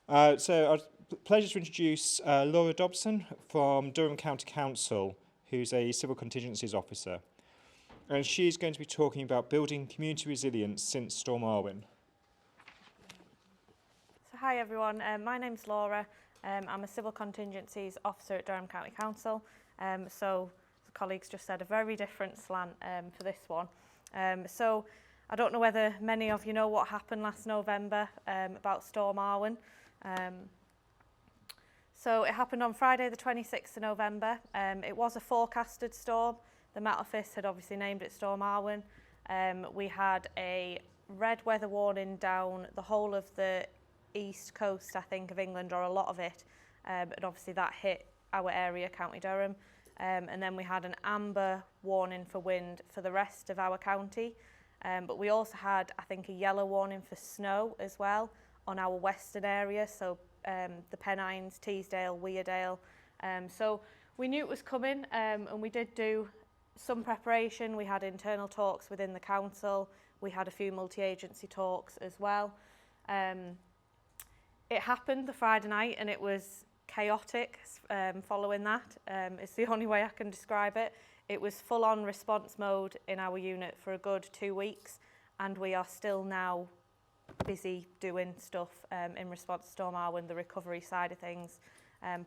So it's a pleasure to introduce Laura Dobson from Durham County Council, who's a Civil Contingencies Officer. And she's going to be talking about building community resilience since Storm Arwen. So hi everyone, my name's Laura. I'm a Civil Contingencies Officer at Durham County Council. So the colleagues just said a very different slant for this one. So I don't know whether many of you know what happened last November about Storm Arwen. So it happened on Friday the 26th of November. It was a forecasted storm. The Met Office had obviously named it Storm Arwen. We had a red weather warning down the whole of the east coast, I think, of England, or a lot of it. And obviously that hit our area, County Durham. And then we had an amber warning for wind for the rest of our county. But we also had, I think, a yellow warning for snow as well on our western area, so the Pennines, Teesdale, Weardale. So we knew it was coming, and we did do some preparation. We had internal talks within the council. We had a few multi-agency talks as well. It happened the Friday night and it was chaotic following that. It's the only way I can describe it. It was full-on response mode in our unit for a good 2 weeks, and we are still now busy doing stuff in response to Storm Arwen, the recovery side of things,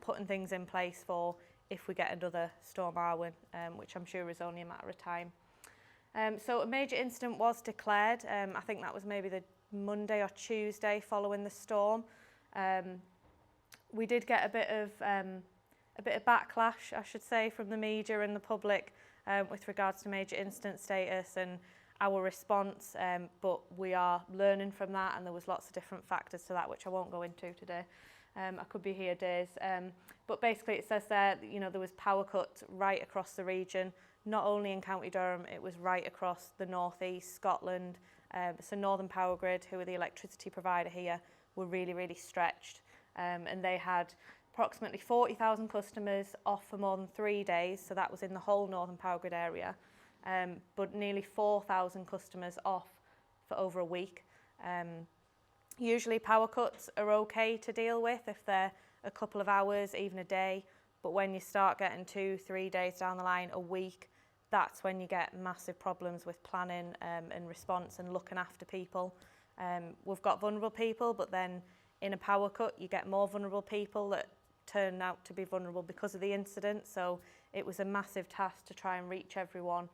putting things in place for if we get another Storm Arwen, which I'm sure is only a matter of time. So a major incident was declared. I think that was maybe the Monday or Tuesday following the storm. We did get a bit of backlash, I should say, from the media and the public with regards to major incident status and our response, but we are learning from that, and there was lots of different factors to that, which I won't go into today. I could be here days. But basically it says there, you know, there was power cuts right across the region, not only in County Durham, it was right across the North East, Scotland. So Northern Power Grid, who are the electricity provider here, were really, really stretched. And they had approximately 40,000 customers off for more than 3 days, so that was in the whole Northern Power Grid area. But nearly 4,000 customers off for over a week. Usually power cuts are okay to deal with if they're a couple of hours, even a day, but when you start getting 2-3 days down the line, a week, that's when you get massive problems with planning and response and looking after people. We've got vulnerable people, but then in a power cut you get more vulnerable people that turn out to be vulnerable because of the incident. So it was a massive task to try and reach everyone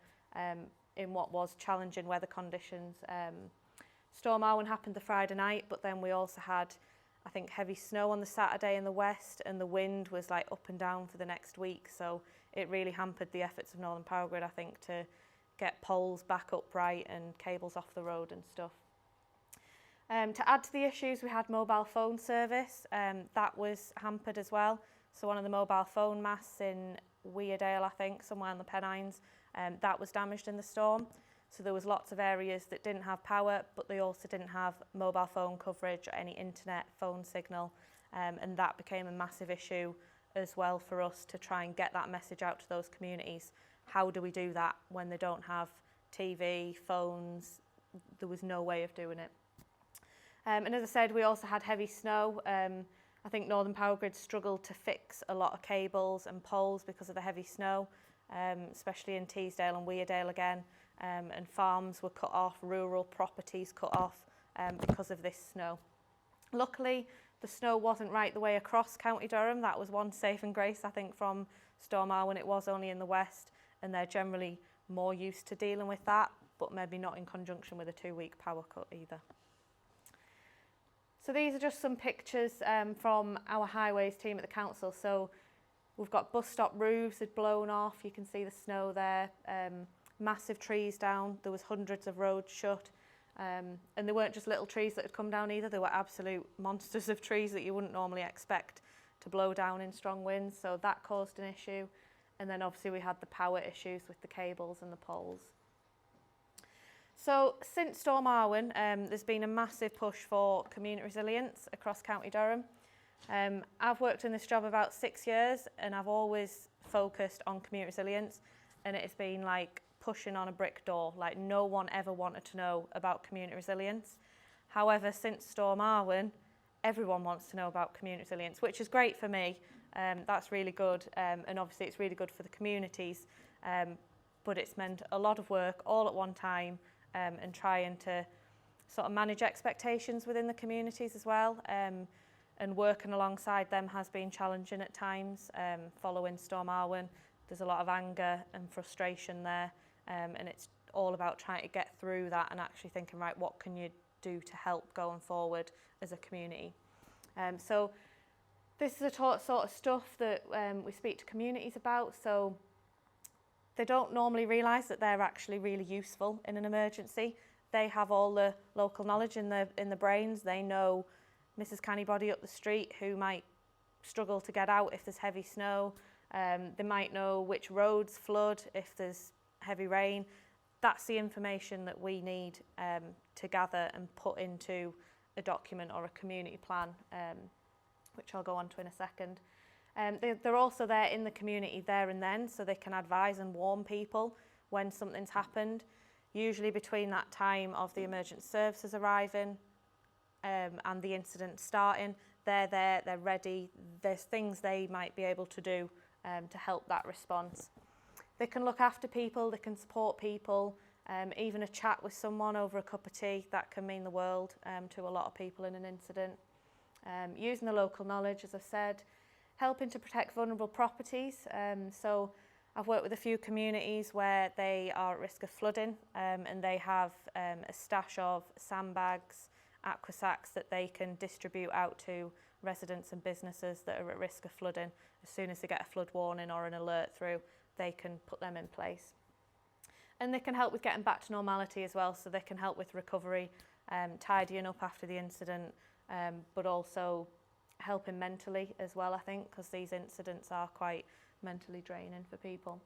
in what was challenging weather conditions. Storm Arwen happened the Friday night, but then we also had, I think, heavy snow on the Saturday in the west, and the wind was like up and down for the next week. So it really hampered the efforts of Northern Power Grid, I think, to get poles back upright and cables off the road and stuff. To add to the issues, we had mobile phone service. That was hampered as well. So one of the mobile phone masts in Weardale, I think, somewhere in the Pennines, that was damaged in the storm. So there was lots of areas that didn't have power, but they also didn't have mobile phone coverage or any internet phone signal. And that became a massive issue as well for us to try and get that message out to those communities. How do we do that when they don't have TV, phones? There was no way of doing it. And as I said, we also had heavy snow. I think Northern Power Grid struggled to fix a lot of cables and poles because of the heavy snow, especially in Teesdale and Weardale again. And farms were cut off, rural properties cut off because of this snow. Luckily, the snow wasn't right the way across County Durham. That was one saving grace, I think, from Storm Arwen. It was only in the west, and they're generally more used to dealing with that, but maybe not in conjunction with a 2-week power cut either. So these are just some pictures from our highways team at the council. So we've got bus stop roofs had blown off. You can see the snow there. Massive trees down. There was hundreds of roads shut. And they weren't just little trees that had come down either. They were absolute monsters of trees that you wouldn't normally expect to blow down in strong winds. So that caused an issue. And then obviously we had the power issues with the cables and the poles. So since Storm Arwen, there's been a massive push for community resilience across County Durham. I've worked in this job about 6 years, and I've always focused on community resilience, and it's been like pushing on a brick door. Like, no one ever wanted to know about community resilience. However, since Storm Arwen, everyone wants to know about community resilience, which is great for me. That's really good, and obviously it's really good for the communities, but it's meant a lot of work all at one time, and trying to sort of manage expectations within the communities as well, and working alongside them has been challenging at times. Following Storm Arwen, there's a lot of anger and frustration there, and it's all about trying to get through that and actually thinking, right, what can you do to help going forward as a community? So this is the sort of stuff that we speak to communities about, so they don't normally realise that they're actually really useful in an emergency. They have all the local knowledge in the brains. They know Mrs. Cannybody up the street who might struggle to get out if there's heavy snow. They might know which roads flood if there's heavy rain. That's the information that we need to gather and put into a document or a community plan, which I'll go on to in a second. They're also there in the community there and then, so they can advise and warn people when something's happened. Usually between that time of the emergency services arriving and the incident starting, they're there, they're ready. There's things they might be able to do to help that response. They can look after people, they can support people, even a chat with someone over a cup of tea, that can mean the world to a lot of people in an incident. Using the local knowledge, as I said, helping to protect vulnerable properties. So I've worked with a few communities where they are at risk of flooding, and they have a stash of sandbags, aqua sacks that they can distribute out to residents and businesses that are at risk of flooding. As soon as they get a flood warning or an alert through, they can put them in place. And they can help with getting back to normality as well, so they can help with recovery, tidying up after the incident, but also helping mentally as well, I think, because these incidents are quite mentally draining for people.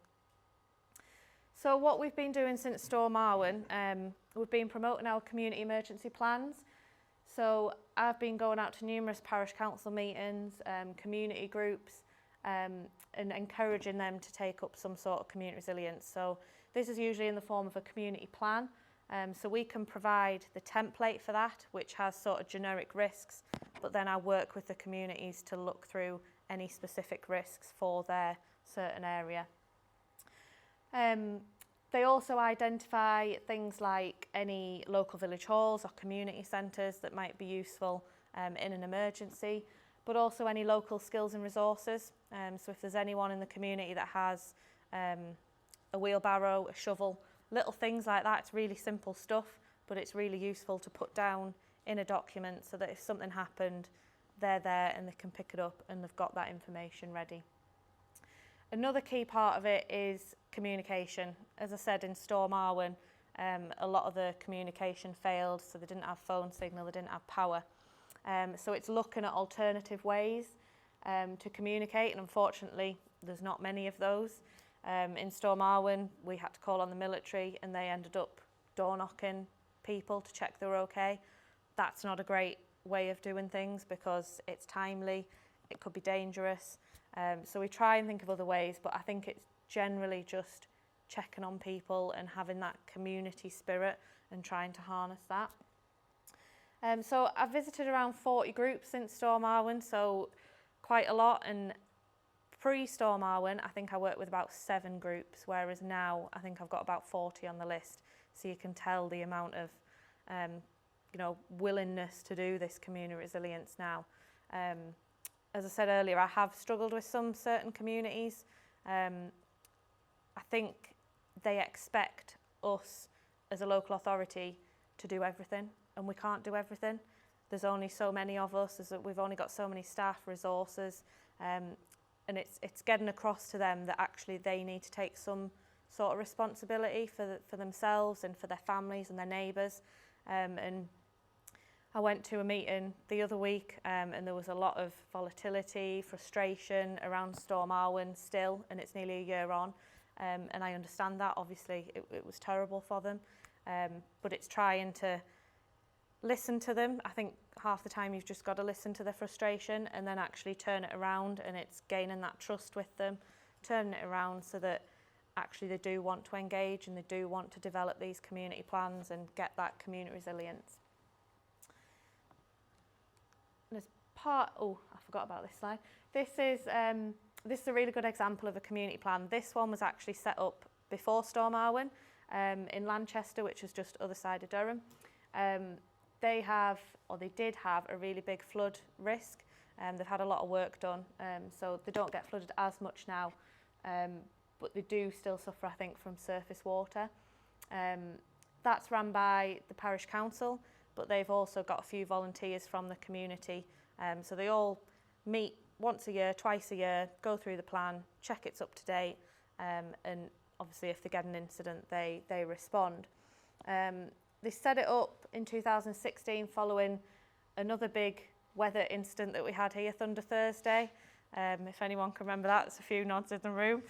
So what we've been doing since Storm Arwen, we've been promoting our community emergency plans. So I've been going out to numerous parish council meetings, community groups, and encouraging them to take up some sort of community resilience. So this is usually in the form of a community plan. So we can provide the template for that, which has sort of generic risks, but then I work with the communities to look through any specific risks for their certain area. They also identify things like any local village halls or community centres that might be useful in an emergency, but also any local skills and resources. So if there's anyone in the community that has a wheelbarrow, a shovel, little things like that, it's really simple stuff, but it's really useful to put down in a document so that if something happened, they're there and they can pick it up and they've got that information ready. Another key part of it is communication. As I said, in Storm Arwen, a lot of the communication failed, so they didn't have phone signal, they didn't have power. So it's looking at alternative ways to communicate, and unfortunately, there's not many of those. In Storm Arwen, we had to call on the military and they ended up door knocking people to check they were okay. That's not a great way of doing things because it's timely, it could be dangerous. So we try and think of other ways, but I think it's generally just checking on people and having that community spirit and trying to harness that. So I've visited around 40 groups since Storm Arwen, so quite a lot. And pre-Storm Arwen, I think I worked with about 7 groups, whereas now I think I've got about 40 on the list. So you can tell the amount of willingness to do this community resilience now. As I said earlier, I have struggled with some certain communities. I think they expect us as a local authority to do everything, and we can't do everything. There's only so many of us, we've only got so many staff, resources, and it's getting across to them that actually they need to take some sort of responsibility for themselves and for their families and their neighbours. And I went to a meeting the other week and there was a lot of volatility, frustration around Storm Arwen still, and it's nearly a year on. And I understand that, obviously it was terrible for them, but it's trying to listen to them. I think half the time you've just got to listen to their frustration and then actually turn it around, and it's gaining that trust with them, turning it around so that actually they do want to engage and they do want to develop these community plans and get that community resilience. as part, oh, I forgot about this slide. This is a really good example of a community plan. This one was actually set up before Storm Arwen in Lanchester, which is just other side of Durham. They did have a really big flood risk. They've had a lot of work done, so they don't get flooded as much now, but they do still suffer, I think, from surface water. That's run by the parish council, but they've also got a few volunteers from the community. So they all meet once a year, twice a year, go through the plan, check it's up to date, and obviously if they get an incident, they respond. They set it up in 2016 following another big weather incident that we had here, Thunder Thursday. If anyone can remember that, there's a few nods in the room.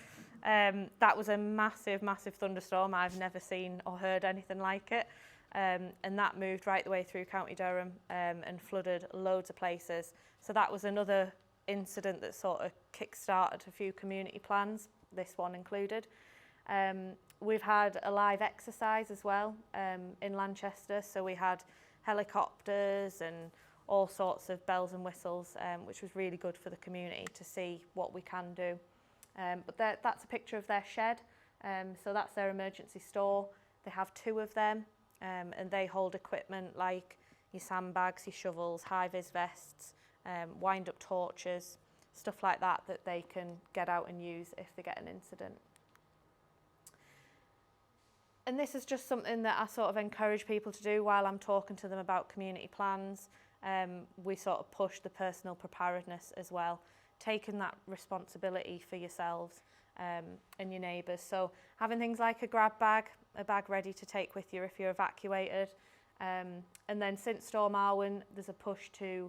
That was a massive, massive thunderstorm. I've never seen or heard anything like it. And that moved right the way through County Durham and flooded loads of places. So that was another incident that sort of kick-started a few community plans, this one included. We've had a live exercise as well in Lanchester. So we had helicopters and all sorts of bells and whistles, which was really good for the community to see what we can do. But that's a picture of their shed. So that's their emergency store. They have 2 of them, and they hold equipment like your sandbags, your shovels, high-vis vests, wind-up torches, stuff like that they can get out and use if they get an incident. And this is just something that I sort of encourage people to do while I'm talking to them about community plans. We sort of push the personal preparedness as well, taking that responsibility for yourselves and your neighbours. So having things like a grab bag, a bag ready to take with you if you're evacuated. And then since Storm Arwen, there's a push to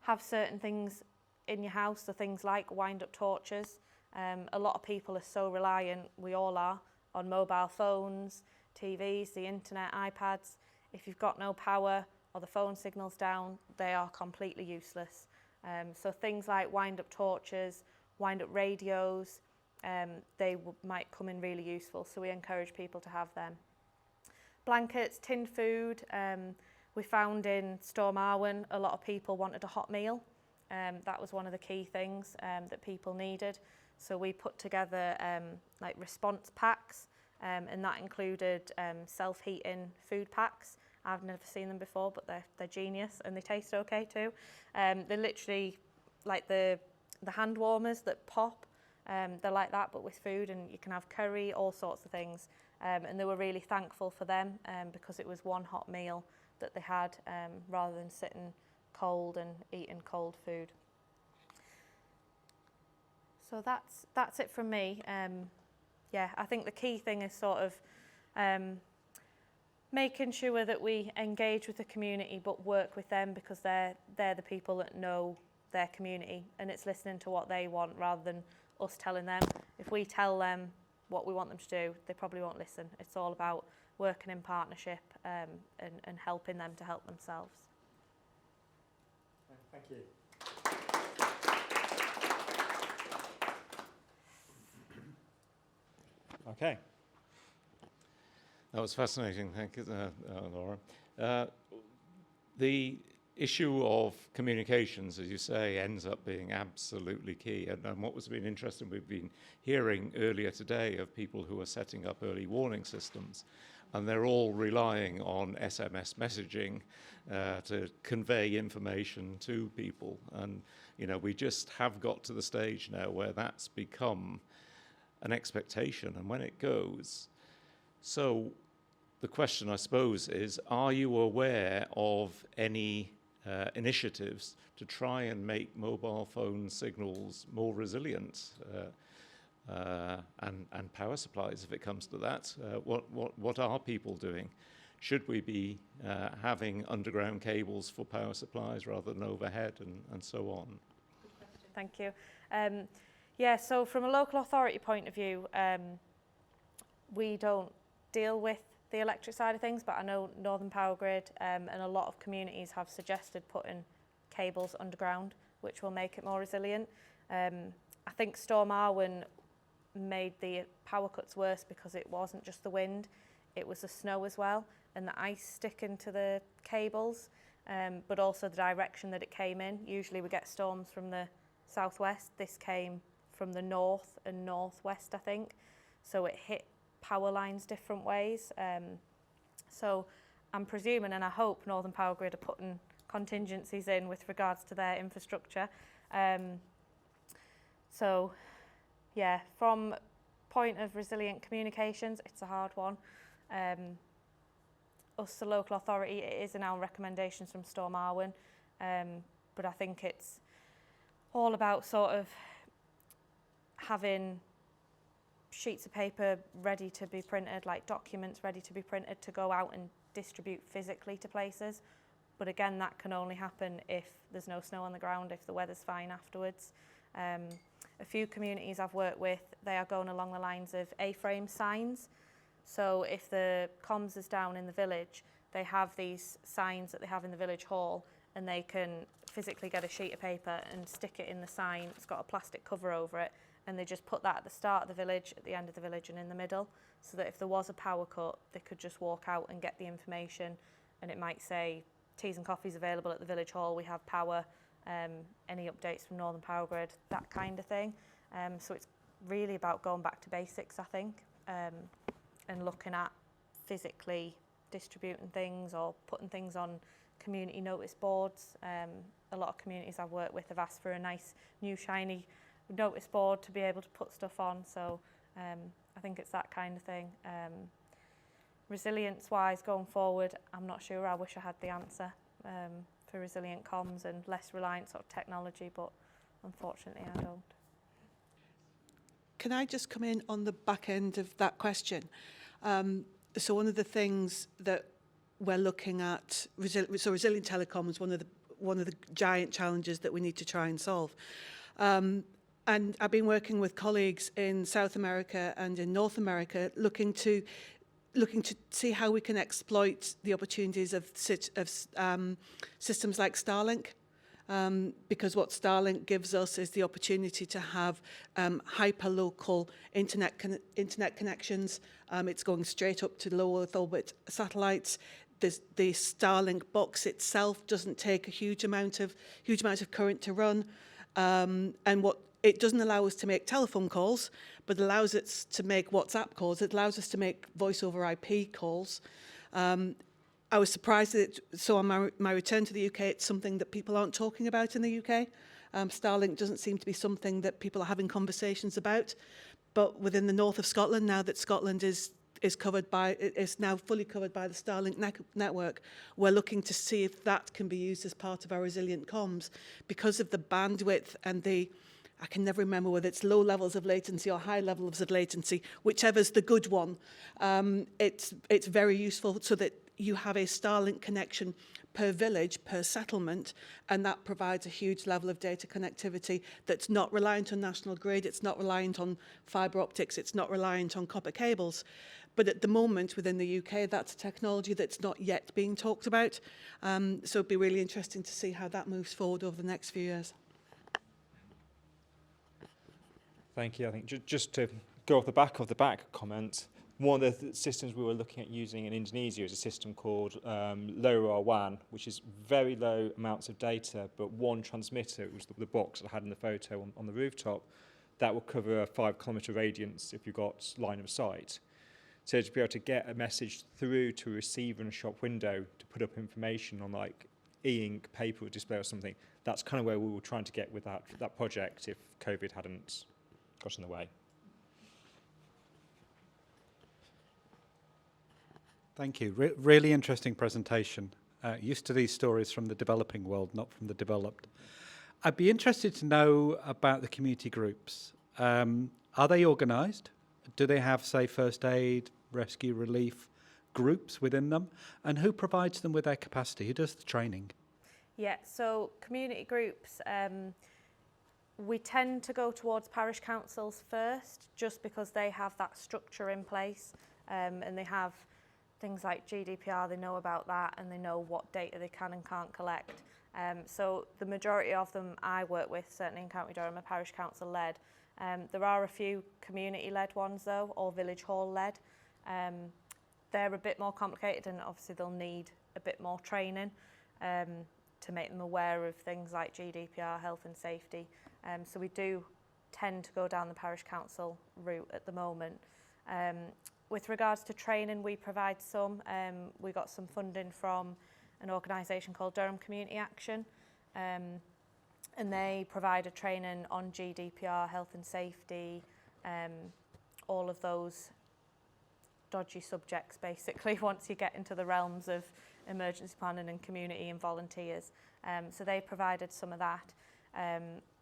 have certain things in your house, so things like wind-up torches. A lot of people are so reliant, we all are, on mobile phones, TVs, the internet, iPads. If you've got no power or the phone signal's down, they are completely useless. So things like wind-up torches, wind-up radios, they might come in really useful, so we encourage people to have them. Blankets, tinned food. We found in Storm Arwen, a lot of people wanted a hot meal. That was one of the key things that people needed. So we put together like response packs, and that included self-heating food packs. I've never seen them before, but they're genius and they taste okay too. They're literally like the hand warmers that pop. They're like that, but with food, and you can have curry, all sorts of things. And they were really thankful for them because it was one hot meal that they had rather than sitting cold and eating cold food. So that's it from me. Yeah, I think the key thing is sort of making sure that we engage with the community but work with them, because they're the people that know their community, and it's listening to what they want rather than us telling them. If we tell them what we want them to do, they probably won't listen. It's all about working in partnership and helping them to help themselves. Thank you. Okay. That was fascinating, thank you, Laura. The issue of communications, as you say, ends up being absolutely key. And what was been interesting, we've been hearing earlier today of people who are setting up early warning systems, and they're all relying on SMS messaging to convey information to people. And, you know, we just have got to the stage now where that's become an expectation, and when it goes. So the question, I suppose, is, are you aware of any initiatives to try and make mobile phone signals more resilient and power supplies, if it comes to that? What are people doing? Should we be having underground cables for power supplies rather than overhead, and so on? Good question. Thank you. Yeah, so from a local authority point of view, we don't deal with the electric side of things, but I know Northern Power Grid and a lot of communities have suggested putting cables underground, which will make it more resilient. I think Storm Arwen made the power cuts worse because it wasn't just the wind, it was the snow as well, and the ice sticking to the cables. but also the direction that it came in. Usually we get storms from the southwest. This came from the north and northwest, I think. So it hit power lines different ways. So I'm presuming, and I hope Northern Power Grid are putting contingencies in with regards to their infrastructure. So yeah, from point of resilient communications, it's a hard one. Us, the local authority, it is in our recommendations from Storm Arwen, but I think it's all about sort of having sheets of paper ready to be printed, like documents ready to be printed to go out and distribute physically to places. But again, that can only happen if there's no snow on the ground, if the weather's fine afterwards. A few communities I've worked with, they are going along the lines of A-frame signs. So if the comms is down in the village, they have these signs that they have in the village hall, and they can physically get a sheet of paper and stick it in the sign. It's got a plastic cover over it, and they just put that at the start of the village, at the end of the village, and in the middle, so that if there was a power cut, they could just walk out and get the information, and it might say, teas and coffees available at the village hall, we have power, any updates from Northern Power Grid, that kind of thing. So it's really about going back to basics, I think, and looking at physically distributing things or putting things on community notice boards. A lot of communities I've worked with have asked for a nice new shiny notice board to be able to put stuff on, so I think it's that kind of thing. Resilience wise going forward, I'm not sure. I wish I had the answer for resilient comms and less reliance on technology, but unfortunately I don't. Can I just come in on the back end of that question? So one of the things that we're looking at, resilient telecoms, one of the giant challenges that we need to try and solve. And I've been working with colleagues in South America and in North America, looking to see how we can exploit the opportunities of systems like Starlink. Because what Starlink gives us is the opportunity to have hyper-local internet connections. It's going straight up to low Earth orbit satellites. The Starlink box itself doesn't take a huge amount of current to run, and what it doesn't allow us to make telephone calls, but allows us to make WhatsApp calls. It allows us to make voice over IP calls. I was surprised that so on my return to the UK, it's something that people aren't talking about in the UK. Starlink doesn't seem to be something that people are having conversations about. But within the north of Scotland, now that Scotland is now fully covered by the Starlink network, we're looking to see if that can be used as part of our resilient comms, because of the bandwidth and I can never remember whether it's low levels of latency or high levels of latency, whichever's the good one. It's very useful so that you have a Starlink connection per village, per settlement, and that provides a huge level of data connectivity that's not reliant on national grid, it's not reliant on fibre optics, it's not reliant on copper cables. But at the moment within the UK, that's a technology that's not yet being talked about. So it'd be really interesting to see how that moves forward over the next few years. Thank you. I think just to go off the back comment, one of the systems we were looking at using in Indonesia is a system called Arwen, which is very low amounts of data, but one transmitter, it was the box that I had in the photo on the rooftop, that will cover a 5-kilometre radius if you've got line of sight. So to be able to get a message through to a receiver in a shop window to put up information on like e-ink, paper display or something, that's kind of where we were trying to get with that project if COVID hadn't got in the way. Thank you. Really interesting presentation. Used to these stories from the developing world, not from the developed. I'd be interested to know about the community groups. Are they organised? Do they have, say, first aid, rescue, relief groups within them? And who provides them with their capacity? Who does the training? Yeah, so community groups, we tend to go towards parish councils first, just because they have that structure in place, and they have things like GDPR, they know about that, and they know what data they can and can't collect. So the majority of them I work with, certainly in County Durham, are parish council led. There are a few community led ones though, or village hall led. They're a bit more complicated, and obviously they'll need a bit more training. to make them aware of things like GDPR, health and safety. So we do tend to go down the parish council route at the moment. With regards to training, we provide some. We got some funding from an organisation called Durham Community Action, and they provide a training on GDPR, health and safety, all of those dodgy subjects basically once you get into the realms of emergency planning and community and volunteers. So they provided some of that.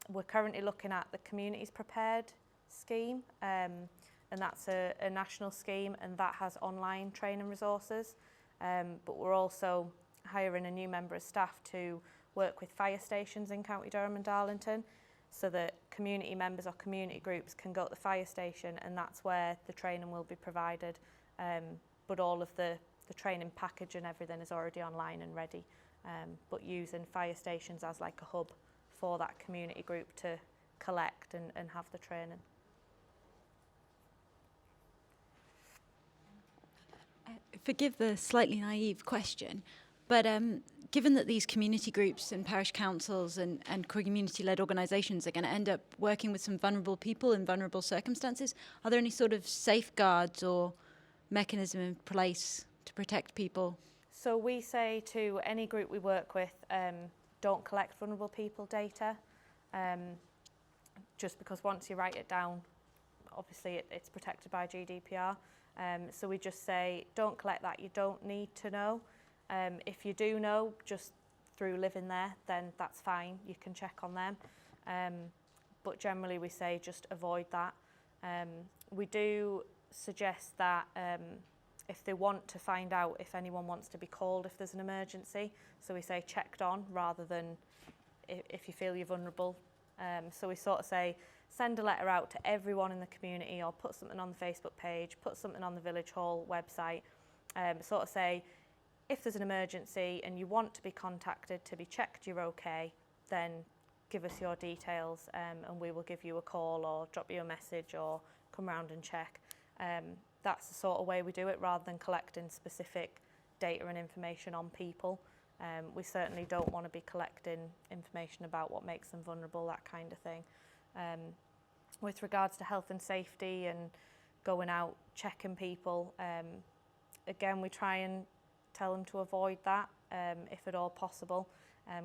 We're currently looking at the Communities Prepared scheme, and that's a national scheme, and that has online training resources. But we're also hiring a new member of staff to work with fire stations in County Durham and Darlington, so that community members or community groups can go to the fire station, and that's where the training will be provided. But all of the training package and everything is already online and ready, but using fire stations as like a hub for that community group to collect and have the training. Forgive the slightly naive question, but given that these community groups and parish councils and community-led organisations are going to end up working with some vulnerable people in vulnerable circumstances, are there any sort of safeguards or mechanism in place to protect people? So we say to any group we work with, don't collect vulnerable people data, just because once you write it down, obviously it's protected by GDPR. So we just say, don't collect that, you don't need to know. If you do know, just through living there, then that's fine, you can check on them. But generally we say just avoid that. We do suggest that if they want to find out if anyone wants to be called if there's an emergency, so we say checked on rather than if you feel you're vulnerable. So we sort of say send a letter out to everyone in the community, or put something on the Facebook page, put something on the Village Hall website, sort of say if there's an emergency and you want to be contacted to be checked you're okay, then give us your details, and we will give you a call or drop you a message or come round and check. That's the sort of way we do it, rather than collecting specific data and information on people. We certainly don't want to be collecting information about what makes them vulnerable, that kind of thing. With regards to health and safety and going out, checking people, again, we try and tell them to avoid that if at all possible,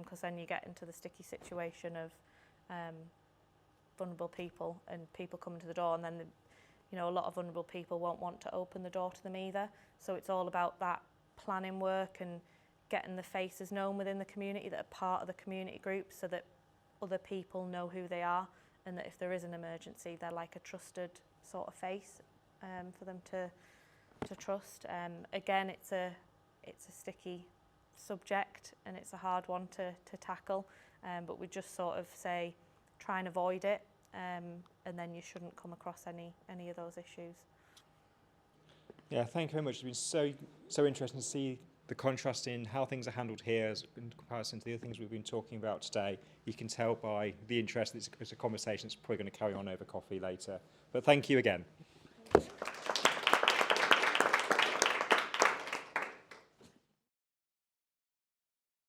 because then you get into the sticky situation of vulnerable people and people coming to the door, and then a lot of vulnerable people won't want to open the door to them either. So it's all about that planning work and getting the faces known within the community that are part of the community group, so that other people know who they are, and that if there is an emergency, they're like a trusted sort of face for them to trust. Again, it's a sticky subject and it's a hard one to tackle, but we just sort of say try and avoid it, and then you shouldn't come across any of those issues. Yeah, thank you very much. It's been so interesting to see the contrast in how things are handled here in comparison to the other things we've been talking about today. You can tell by the interest, it's a conversation that's probably going to carry on over coffee later. But thank you again.